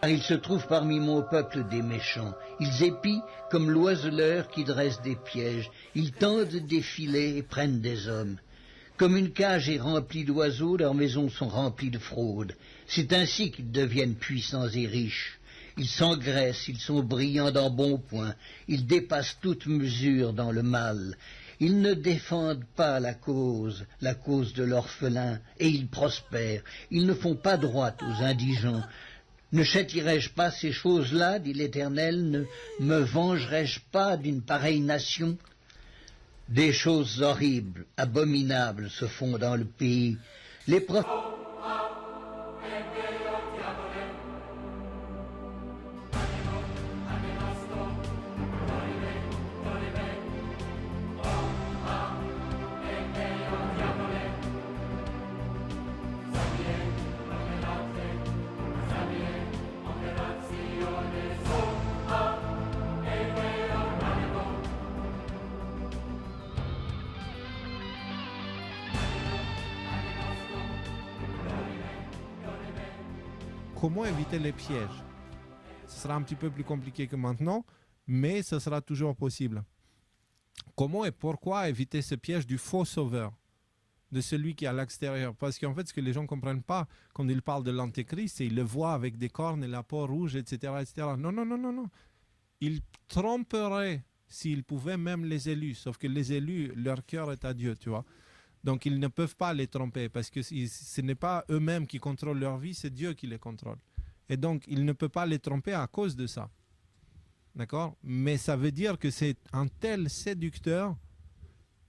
Car il se trouve parmi mon peuple des méchants. Ils épient comme l'oiseleur qui dresse des pièges. Ils tendent des filets et prennent des hommes. Comme une cage est remplie d'oiseaux, leurs maisons sont remplies de fraude. C'est ainsi qu'ils deviennent puissants et riches. Ils s'engraissent, ils sont brillants d'embonpoint, ils dépassent toute mesure dans le mal. Ils ne défendent pas la cause de l'orphelin, et ils prospèrent. Ils ne font pas droit aux indigents. Ne châtierai-je pas ces choses-là, dit l'Éternel, ne me vengerai-je pas d'une pareille nation? Des choses horribles, abominables se font dans le pays. Les prophètes... Comment éviter les pièges? Ce sera un petit peu plus compliqué que maintenant, mais ce sera toujours possible. Comment et pourquoi éviter ce piège du faux sauveur, de celui qui est à l'extérieur? Parce qu'en fait, ce que les gens ne comprennent pas, quand ils parlent de l'antéchrist, c'est qu'ils le voient avec des cornes et la peau rouge, etc., etc. Non, non, non, non, non. Ils tromperaient s'ils pouvaient même les élus, sauf que les élus, leur cœur est à Dieu, tu vois. Donc, ils ne peuvent pas les tromper parce que ce n'est pas eux-mêmes qui contrôlent leur vie, c'est Dieu qui les contrôle. Et donc, il ne peut pas les tromper à cause de ça. D'accord? Mais ça veut dire que c'est un tel séducteur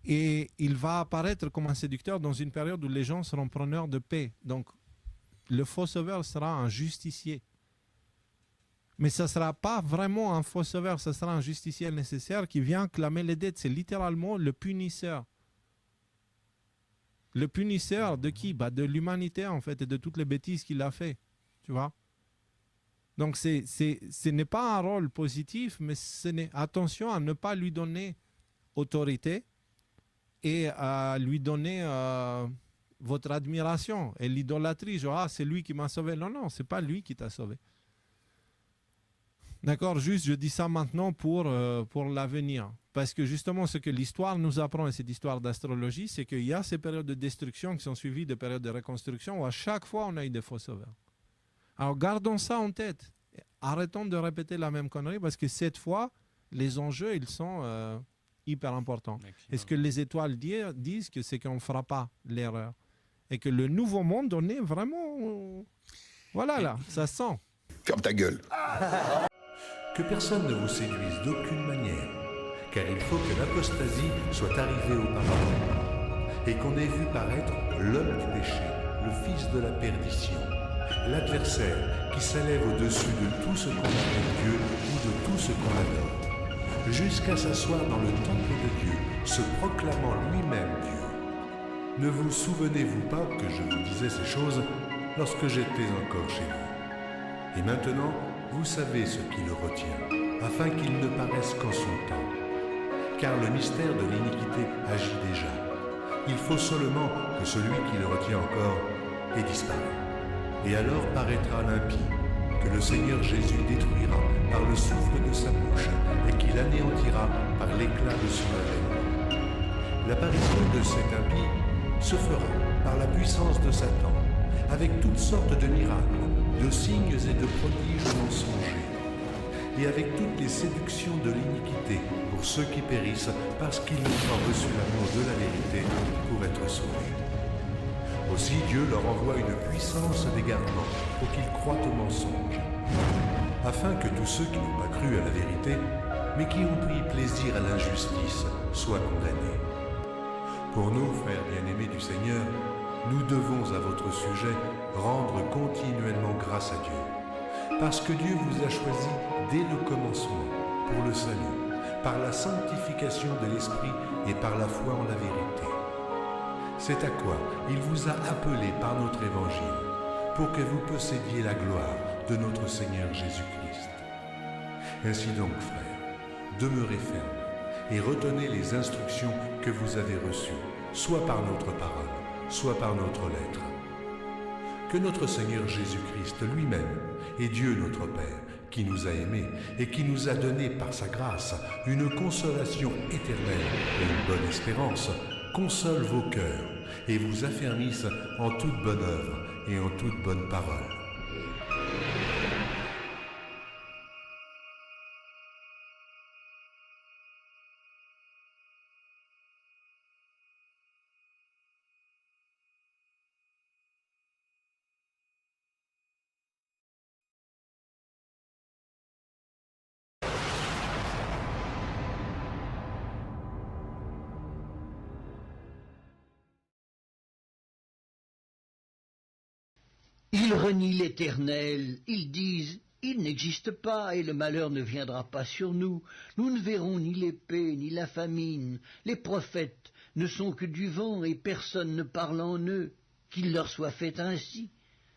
et il va apparaître comme un séducteur dans une période où les gens seront preneurs de paix. Donc, le faux sauveur sera un justicier. Mais ça ne sera pas vraiment un faux sauveur, ça sera un justicier nécessaire qui vient clamer les dettes. C'est littéralement le punisseur. Le punisseur de qui? De l'humanité en fait et de toutes les bêtises qu'il a fait. Tu vois? Donc ce n'est pas un rôle positif, mais attention à ne pas lui donner autorité et à lui donner votre admiration et l'idolâtrie. Genre, c'est lui qui m'a sauvé. Non, non, c'est pas lui qui t'a sauvé. D'accord? Juste, je dis ça maintenant pour l'avenir. Parce que justement, ce que l'histoire nous apprend, et cette histoire d'astrologie, c'est qu'il y a ces périodes de destruction qui sont suivies de périodes de reconstruction où à chaque fois, on a eu des faux sauveurs. Alors, gardons ça en tête. Arrêtons de répéter la même connerie parce que cette fois, les enjeux, ils sont hyper importants. Et ce que les étoiles disent, c'est qu'on ne fera pas l'erreur. Et que le nouveau monde, on est vraiment... Voilà, là, ça sent. Ferme ta gueule. Que personne ne vous séduise d'aucune manière, car il faut que l'apostasie soit arrivée auparavant, et qu'on ait vu paraître l'homme du péché, le fils de la perdition, l'adversaire qui s'élève au-dessus de tout ce qu'on appelle Dieu ou de tout ce qu'on adore, jusqu'à s'asseoir dans le temple de Dieu, se proclamant lui-même Dieu. Ne vous souvenez-vous pas que je vous disais ces choses lorsque j'étais encore chez vous? Et maintenant, vous savez ce qui le retient, afin qu'il ne paraisse qu'en son temps. Car le mystère de l'iniquité agit déjà. Il faut seulement que celui qui le retient encore ait disparu. Et alors paraîtra l'impie, que le Seigneur Jésus détruira par le souffle de sa bouche, et qu'il anéantira par l'éclat de son avènement. L'apparition de cet impie se fera par la puissance de Satan, avec toutes sortes de miracles, de signes et de prodiges mensongers, et avec toutes les séductions de l'iniquité pour ceux qui périssent parce qu'ils n'ont pas reçu l'amour de la vérité pour être sauvés. Aussi Dieu leur envoie une puissance d'égarement pour qu'ils croient au mensonge, afin que tous ceux qui n'ont pas cru à la vérité, mais qui ont pris plaisir à l'injustice, soient condamnés. Pour nous, frères bien-aimés du Seigneur, nous devons à votre sujet rendre continuellement grâce à Dieu, parce que Dieu vous a choisi dès le commencement pour le salut, par la sanctification de l'Esprit et par la foi en la vérité. C'est à quoi il vous a appelé par notre évangile, pour que vous possédiez la gloire de notre Seigneur Jésus-Christ. Ainsi donc, frères, demeurez fermes et retenez les instructions que vous avez reçues, soit par notre parole, soit par notre lettre. que notre Seigneur Jésus-Christ lui-même et Dieu notre Père, qui nous a aimés et qui nous a donné par sa grâce une consolation éternelle et une bonne espérance, console vos cœurs et vous affermisse en toute bonne œuvre et en toute bonne parole. Ils renient l'Éternel, ils disent « Il n'existe pas et le malheur ne viendra pas sur nous. Nous ne verrons ni l'épée ni la famine. Les prophètes ne sont que du vent et personne ne parle en eux. Qu'il leur soit fait ainsi.